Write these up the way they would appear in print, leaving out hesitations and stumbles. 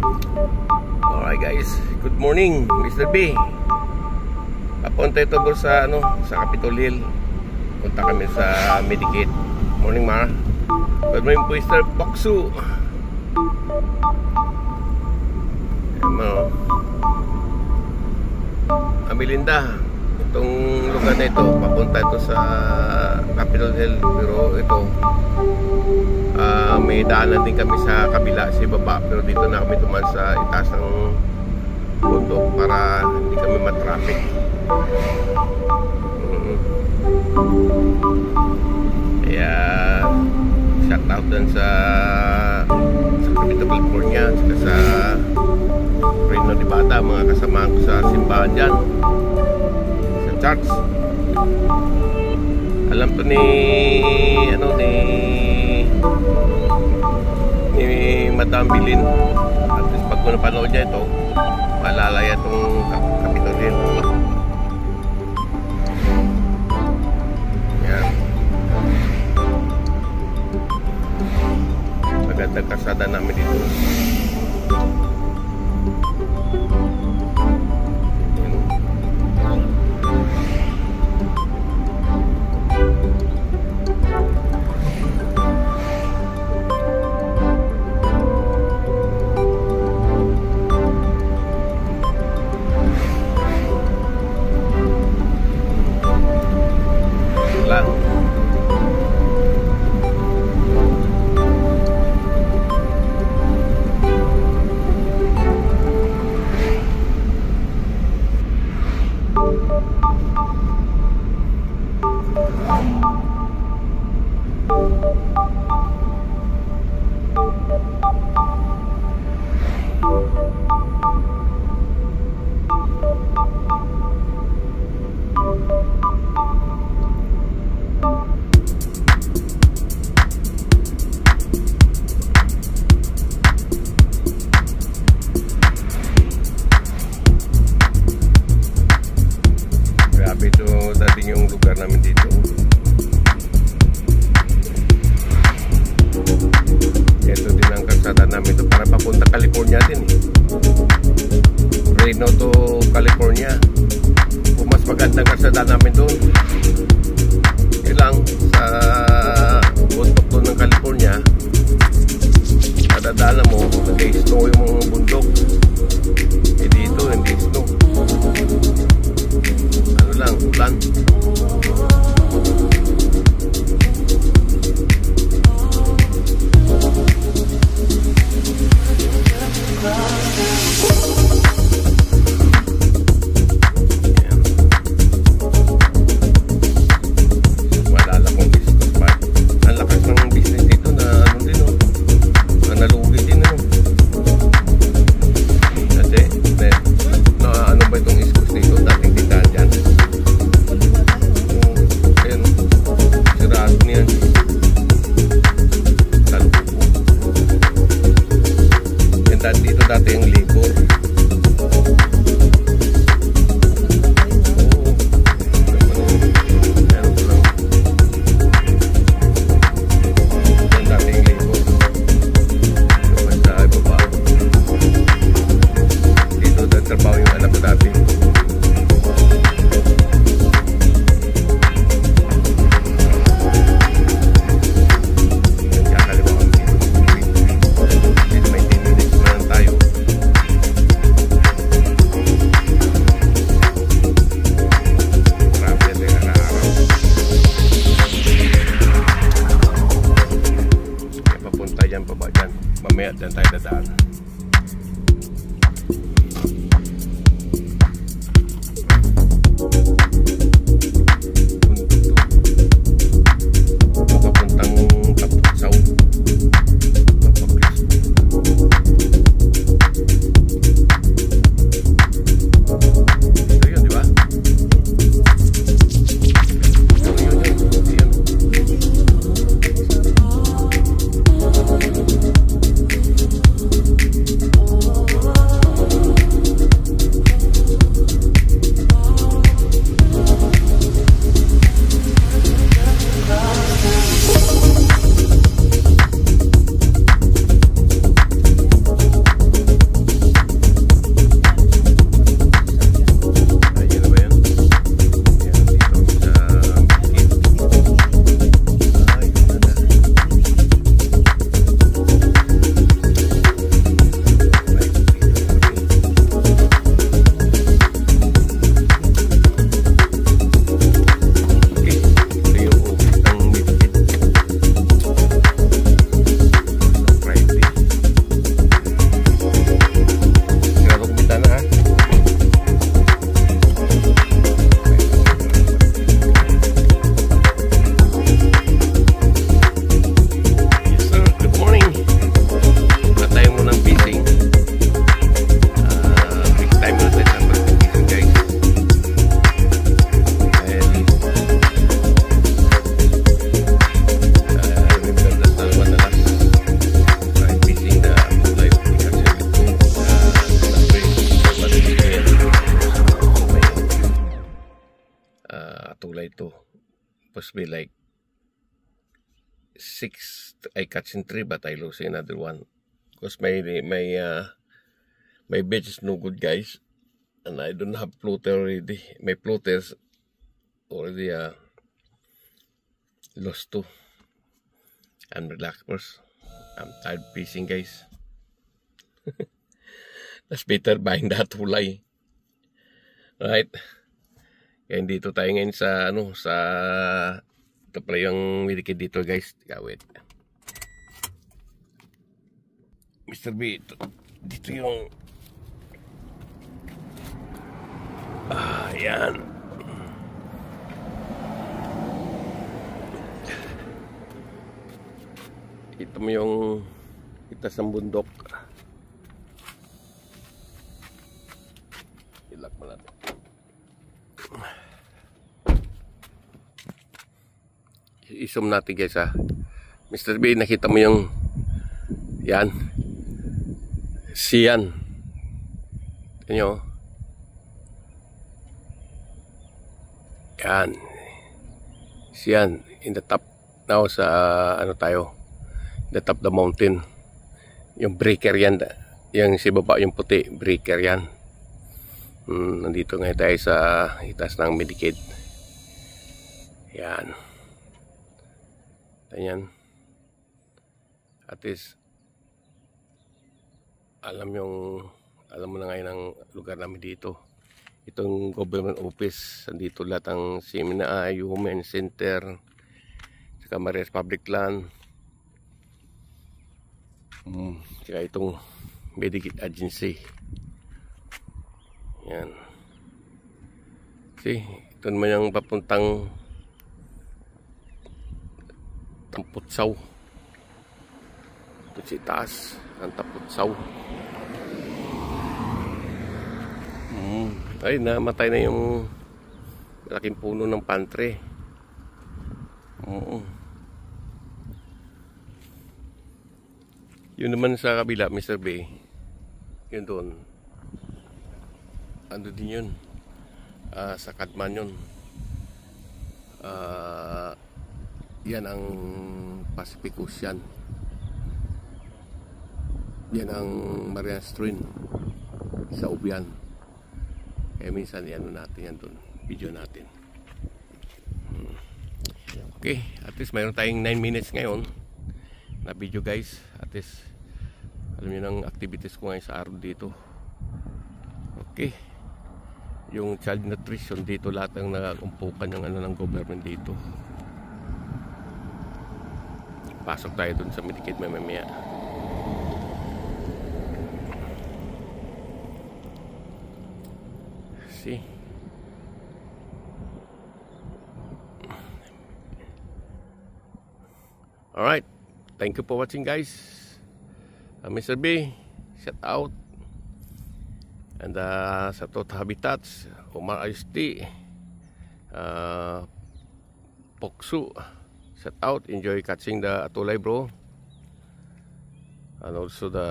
Alright guys, good morning Mr. B. Papunta ito po sa sa Capitol Hill. Punta kami sa Medikit. Morning Ma. Good morning po Mr. Boksu. Amelinda, itong lugar na ito, papunta ito sa Capitol Hill. Pero ito may daanan din kami sa kabila, sa baba. Pero dito na kami tuman sa itaas ng bundok para hindi kami matraffic. Kaya shout out dun sa Capitol, California, sa Reno, Nevada, mga kasamahan ko sa simbahan dyan, sa church. Alam to ni Madam Bilin. At least pag ko napanood niya ito, malalaya itong Capitol Hill. Yan. Magandang kasada namin dito. California din Reno to California. Kung mas magandang kasada namin doon, yun lang sa bundok doon ng California. Madadala mo, nag-snow yung mga bundok. Dito hindi snow, lang, ulan. Mamaya dyan tayo dadaan. supposed to be like 6. I catching 3, but I lose another one because my bait is no good, guys, and I don't have floater already. My floaters already lost 2. I'm relaxed first. I'm tired fishing, guys. That's better buying that hulay. Right? Kaya dito tayo ngayon sa ito pala yung medikit dito, guys. Wait. Mr. B, dito yung yan. Ito mo yung itas ng bundok. Ilak mo natin. I-zoom natin, guys, ha. Mr. B, nakita mo yung yan. Siyan. Yan. Yan. Siyan. In the top. Now sa ano tayo. The top of the mountain. Yung breaker yan. Yung si baba yung puti. Breaker yan. Nandito ngayon tayo sa itaas ng Medicate. Yan. Ayan. At least alam mo na ngayon ang lugar namin dito. Itong government office, nandito lahat ang Simina, Human Center, saka Marias Public Land, saka itong Medicate Agency. Yan. See, ito naman yung papuntang Tamputsaw. Ito si taas ang Tamputsaw. Ay, namatay na yung malaking puno ng pantry. Yun naman sa kabila, Mr. B, yun doon, ano din yun, sa Kadman yun. Yan ang Pacific Ocean. Yan ang Mariana Strain sa Ubian. Kaya minsan yan natin yan doon, video natin. Okay, at least mayroon tayong 9 minutes ngayon na video, guys. At least alam niyo ng activities ko ngayon sa araw dito. Okay, yung child nutrition dito, lahat ng nakakumpukan ng ng government dito. Pasok tayo dun sa Medicate mamaya. See? Alright. Thank you for watching, guys. Mr. B, shout out. And sa Tot Habitats, Omar IST, Poksu, shout out. Enjoy catching the atulay, bro. And also the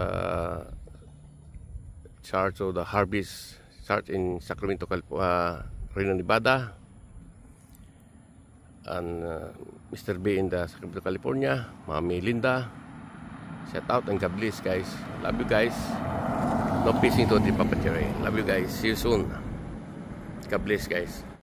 charge of the harvest start in Sacramento, Reno, Nevada. And Mr. B in the Sacramento, California. Mami Linda, shout out and God bless, guys. Love you, guys. No fishing to the Papa Cherry. Love you, guys. See you soon. God bless, guys.